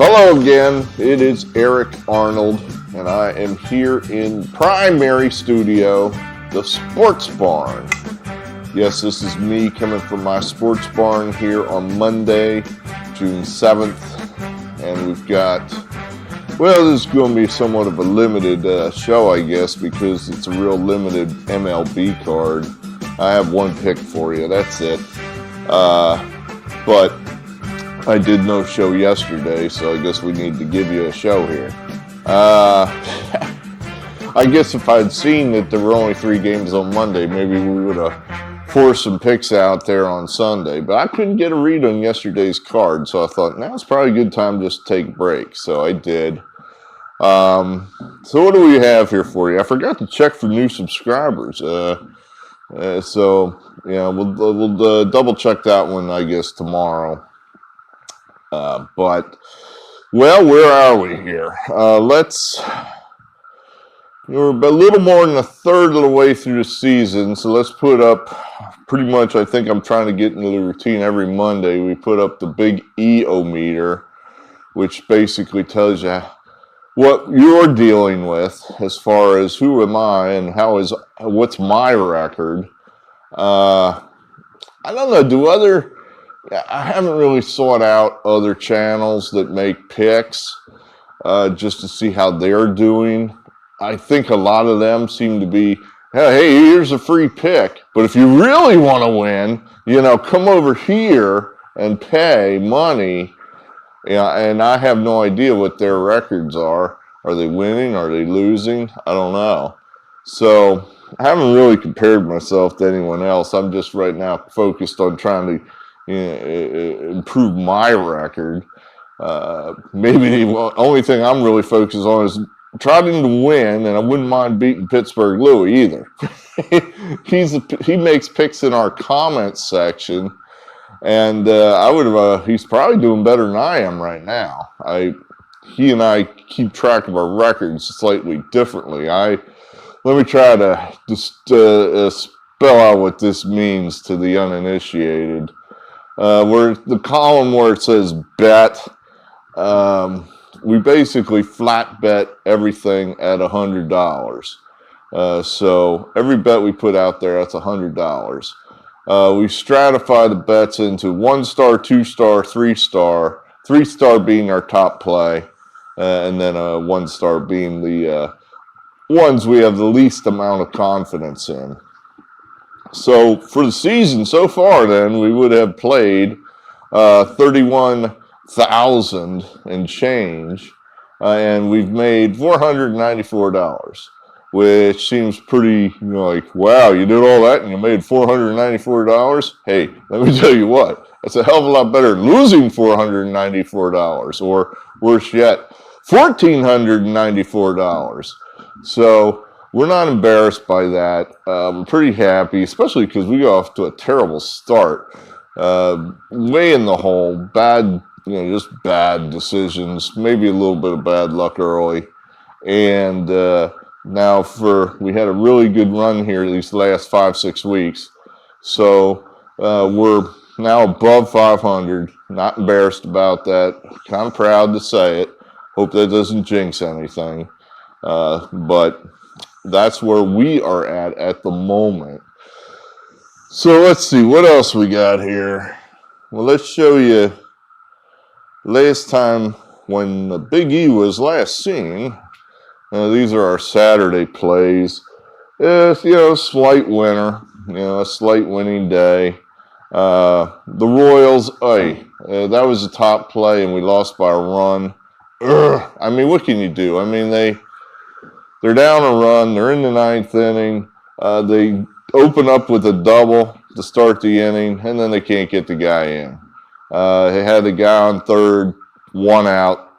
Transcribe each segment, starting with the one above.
Hello again, it is Eric Arnold, and I am here in primary studio, the Sports Barn. Yes, this is me coming from my Sports Barn here on Monday, June 7th, and we've got, well, this is going to be somewhat of a limited show, I guess, because it's a real limited MLB card. I have one pick for you, that's it. But I did no show yesterday, so I guess we need to give you a show here. I guess if I'd seen that there were only 3 games on Monday, maybe we would have forced some picks out there on Sunday. But I couldn't get a read on yesterday's card, so I thought, now it's probably a good time just to take a break. So I did. So what do we have here for you? I forgot to check for new subscribers. So yeah, we'll double check that one, I guess, tomorrow. But, well, where are we here? We're a little more than a third of the way through the season, so let's put up, pretty much, I think I'm trying to get into the routine every Monday. We put up the big EO-meter, which basically tells you what you're dealing with as far as who am I and what's my record. I don't know, I haven't really sought out other channels that make picks just to see how they're doing. I think a lot of them seem to be, hey, here's a free pick. But if you really want to win, come over here and pay money. And I have no idea what their records are. Are they winning? Are they losing? I don't know. So I haven't really compared myself to anyone else. I'm just right now focused on trying to improve my record. Maybe the only thing I'm really focused on is trying to win, and I wouldn't mind beating Pittsburgh Louie either. He makes picks in our comments section, and he's probably doing better than I am right now. He and I keep track of our records slightly differently. Let me try to just spell out what this means to the uninitiated. Where the column where it says bet, we basically flat bet everything at $100. So every bet we put out there, that's $100. We stratify the bets into 1-star, 2-star, 3-star, 3-star being our top play, and then 1-star being the ones we have the least amount of confidence in. So for the season so far, then, we would have played 31,000 and change, and we've made $494, which seems pretty, like, wow, you did all that and you made $494? Hey, let me tell you what, that's a hell of a lot better than losing $494, or worse yet, $1,494. So we're not embarrassed by that. I'm pretty happy, especially because we got off to a terrible start. Way in the hole, bad, just bad decisions, maybe a little bit of bad luck early. And now we had a really good run here these last 5-6 weeks. So we're now above 500. Not embarrassed about that. Kind of proud to say it. Hope that doesn't jinx anything. But that's where we are at the moment. So let's see, what else we got here? Well, let's show you last time when the Big E was last seen. These are our Saturday plays. Slight winner, a slight winning day. The Royals, that was a top play and we lost by a run. I mean, what can you do? I mean, they're down a run. They're in the 9th inning. They open up with a double to start the inning, and then they can't get the guy in. They had the guy on third, 1 out.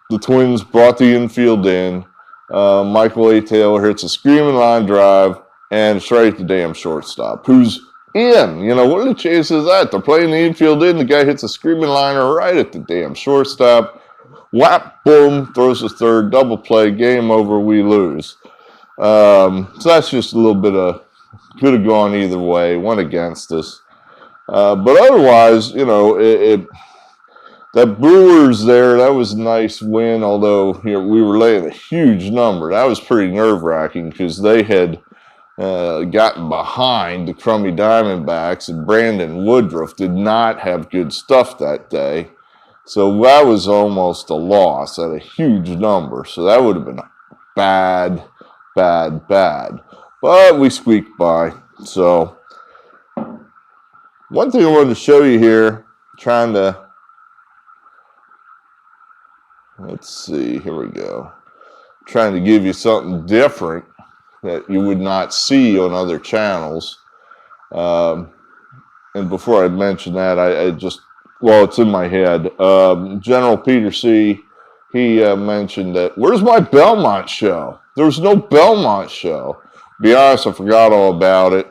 The Twins brought the infield in. Michael A. Taylor hits a screaming line drive, and it's right at the damn shortstop, who's in. What are the chances of that? They're playing the infield in. The guy hits a screaming liner right at the damn shortstop. Whap, boom, throws a third, double play, game over, we lose. So that's just a little bit of, could have gone either way, went against us. But otherwise, That Brewers there, that was a nice win, although we were laying a huge number. That was pretty nerve-wracking because they had gotten behind the crummy Diamondbacks, and Brandon Woodruff did not have good stuff that day. So that was almost a loss at a huge number. So that would have been bad, bad, bad. But we squeaked by. So one thing I wanted to show you here, let's see, here we go. Trying to give you something different that you would not see on other channels. And before I mention that, it's in my head. General Peter C., he mentioned that, where's my Belmont show? There's no Belmont show. To be honest, I forgot all about it.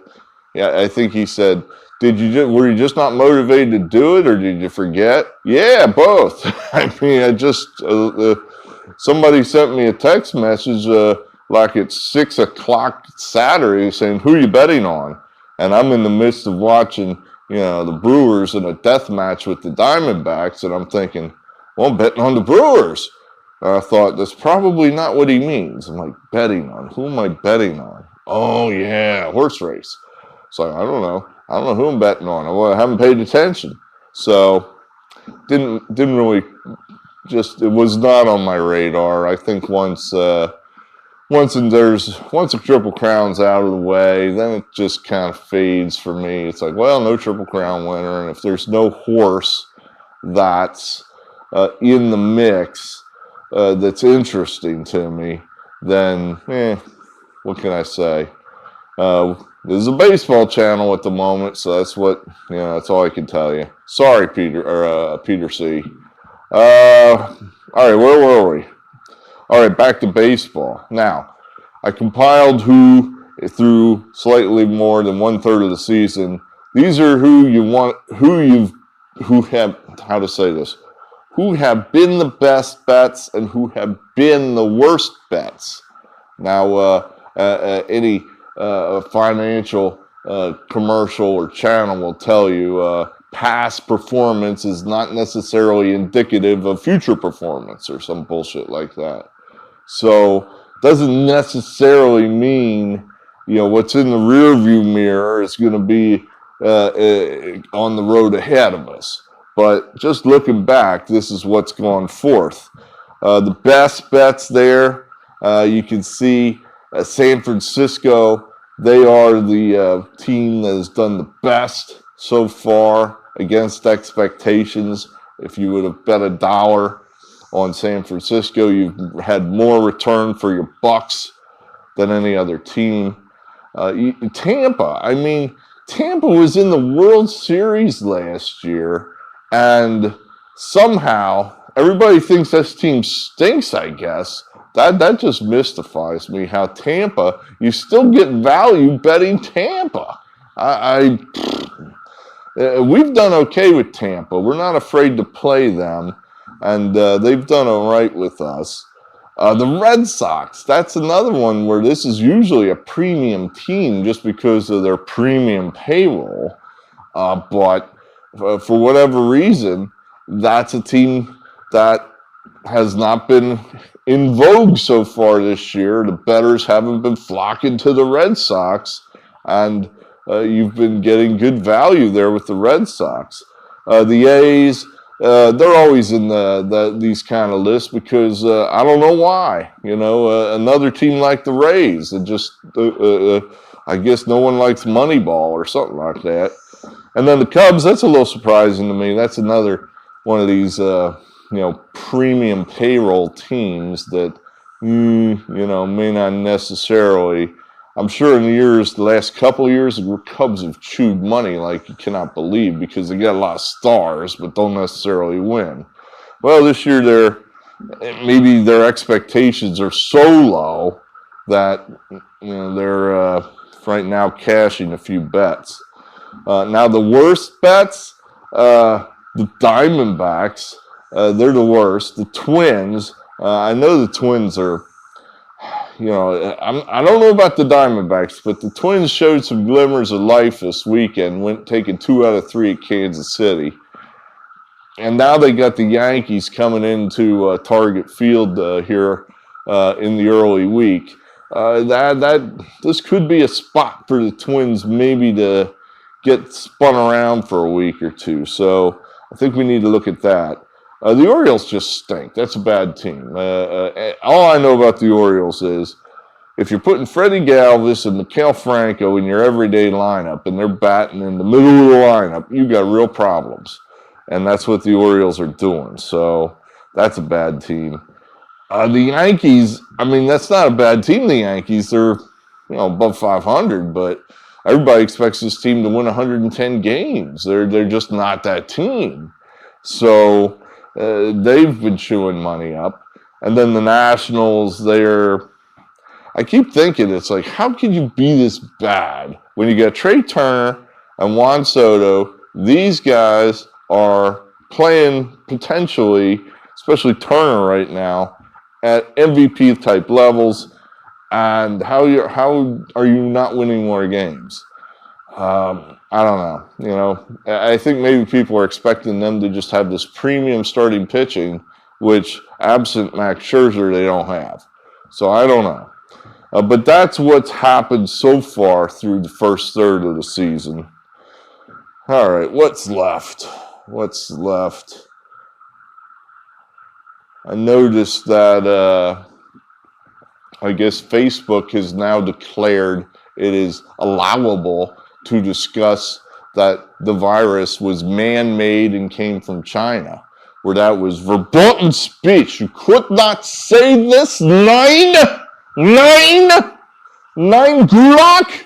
Yeah, I think he said, were you just not motivated to do it, or did you forget? Yeah, both. I mean, somebody sent me a text message like it's 6 o'clock Saturday saying, who are you betting on? And I'm in the midst of watching, the Brewers in a death match with the Diamondbacks, and I'm thinking, well, I'm betting on the Brewers. And I thought, that's probably not what he means. I'm like, betting on? Who am I betting on? Oh, yeah, horse race. So I don't know. I don't know who I'm betting on. I haven't paid attention. So didn't really, it was not on my radar. I think once a Triple Crown's out of the way, then it just kind of fades for me. It's like, well, no Triple Crown winner, and if there's no horse that's in the mix that's interesting to me, then what can I say? This is a baseball channel at the moment, so that's all I can tell you. Sorry, Peter C. All right, where were we? All right, back to baseball. Now, I compiled who through slightly more than 1/3 of the season. These are who have been the best bets and who have been the worst bets. Now, any financial commercial or channel will tell you past performance is not necessarily indicative of future performance or some bullshit like that. So doesn't necessarily mean what's in the rearview mirror is going to be on the road ahead of us. But just looking back, this is what's gone forth. The best bets there, you can see San Francisco. They are the team that has done the best so far against expectations. If you would have bet $1 on San Francisco, you've had more return for your bucks than any other team. Tampa was in the World Series last year, and somehow everybody thinks this team stinks, I guess. That just mystifies me, how Tampa, you still get value betting Tampa. We've done okay with Tampa. We're not afraid to play them, and they've done all right with us. The Red Sox, that's another one where this is usually a premium team just because of their premium payroll. But for whatever reason, that's a team that has not been in vogue so far this year. The bettors haven't been flocking to the Red Sox, and you've been getting good value there with the Red Sox. The A's, they're always in these kind of lists because I don't know why. Another team like the Rays, I guess no one likes Moneyball or something like that. And then the Cubs, that's a little surprising to me. That's another one of these premium payroll teams that may not necessarily. I'm sure in the last couple of years, the Cubs have chewed money like you cannot believe because they got a lot of stars but don't necessarily win. Well, this year maybe their expectations are so low that they're right now cashing a few bets. Now the worst bets, the Diamondbacks. They're the worst. The Twins, I know the Twins are, I don't know about the Diamondbacks, but the Twins showed some glimmers of life this weekend, taking 2 out of 3 at Kansas City. And now they got the Yankees coming into Target Field here in the early week. This could be a spot for the Twins maybe to get spun around for a week or two. So I think we need to look at that. The Orioles just stink. That's a bad team. All I know about the Orioles is if you're putting Freddie Galvis and Maikel Franco in your everyday lineup and they're batting in the middle of the lineup, you got real problems. And that's what the Orioles are doing. So that's a bad team. The Yankees, I mean, that's not a bad team, the Yankees. They're, above 500, but everybody expects this team to win 110 games. They're just not that team. So they've been chewing money up. And then the Nationals, I keep thinking, it's like, how could you be this bad when you got Trey Turner and Juan Soto? These guys are playing potentially, especially Turner right now, at MVP type levels. And how are you not winning more games? I don't know. I think maybe people are expecting them to just have this premium starting pitching, which absent Max Scherzer, they don't have. So I don't know. But that's what's happened so far through the first third of the season. All right, what's left? I noticed that I guess Facebook has now declared it is allowable to discuss that the virus was man-made and came from China, where that was verboten speech. You could not say this. Nine gulag,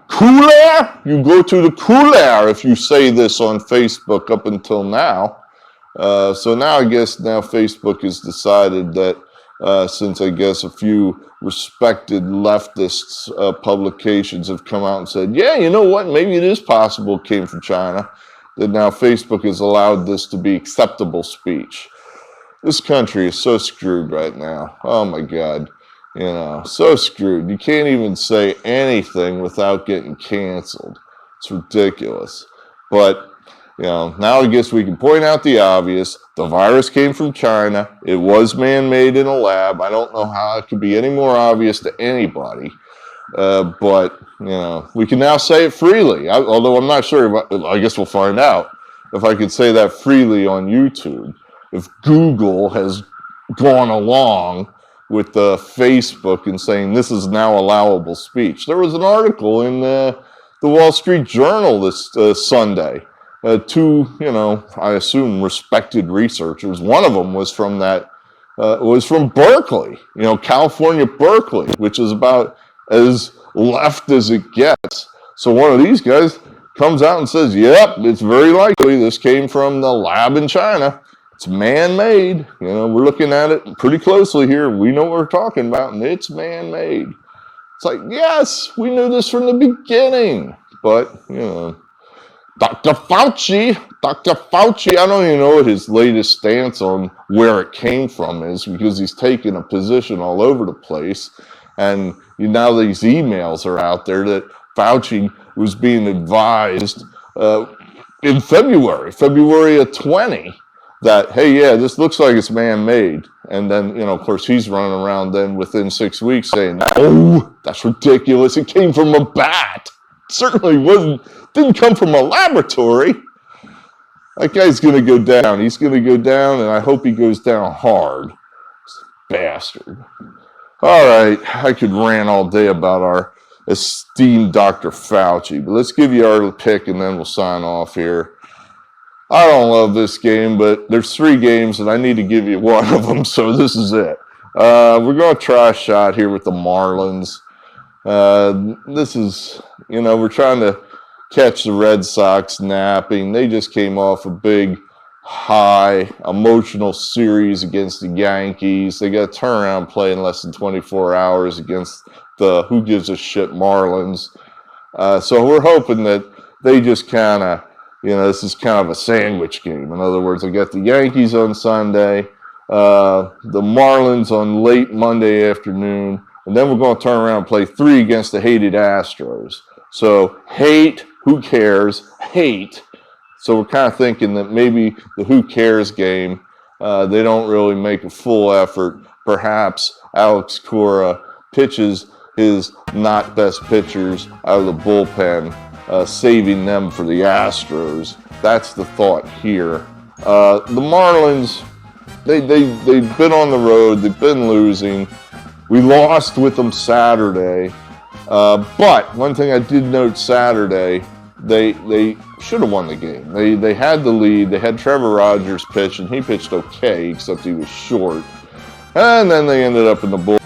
cooler. You go to the cooler if you say this on Facebook up until now. So now Facebook has decided that since I guess a few respected leftists publications have come out and said, yeah, you know what, maybe it is possible it came from China, that now Facebook has allowed this to be acceptable speech. This country is so screwed right now. Oh my God. So screwed. You can't even say anything without getting canceled. It's ridiculous. But now I guess we can point out the obvious. The virus came from China. It was man-made in a lab. I don't know how it could be any more obvious to anybody. But we can now say it freely. Although I'm not sure. I guess we'll find out if I could say that freely on YouTube. If Google has gone along with Facebook and saying this is now allowable speech. There was an article in the Wall Street Journal this Sunday. Two, I assume respected researchers. One of them was from Berkeley, California, Berkeley, which is about as left as it gets. So one of these guys comes out and says, yep, it's very likely this came from the lab in China. It's man-made. We're looking at it pretty closely here. We know what we're talking about, and it's man-made. It's like, yes, we knew this from the beginning. But, Dr. Fauci, I don't even know what his latest stance on where it came from is, because he's taken a position all over the place. And now these emails are out there that Fauci was being advised in February of 20, that, hey, yeah, this looks like it's man-made. And then, of course, he's running around then within 6 weeks saying, oh, that's ridiculous. It came from a bat. Certainly didn't come from a laboratory. That guy's going to go down. He's going to go down, and I hope he goes down hard. Bastard. All right, I could rant all day about our esteemed Dr. Fauci, but let's give you our pick, and then we'll sign off here. I don't love this game, but there's 3 games, and I need to give you one of them, so this is it. We're going to try a shot here with the Marlins. This is, we're trying to catch the Red Sox napping. They just came off a big, high, emotional series against the Yankees. They got a turnaround play in less than 24 hours against the who gives a shit Marlins. So we're hoping that they just kind of, this is kind of a sandwich game. In other words, I got the Yankees on Sunday, the Marlins on late Monday afternoon, and then we're going to turn around and play 3 against the hated Astros. So hate, who cares? Hate. So we're kind of thinking that maybe the who cares game, they don't really make a full effort. Perhaps Alex Cora pitches his not best pitchers out of the bullpen, saving them for the Astros. That's the thought here. The Marlins, they've been on the road. They've been losing. We lost with them Saturday. But one thing I did note Saturday, they should have won the game. They had the lead. They had Trevor Rogers pitch, and he pitched okay, except he was short. And then they ended up in the bull.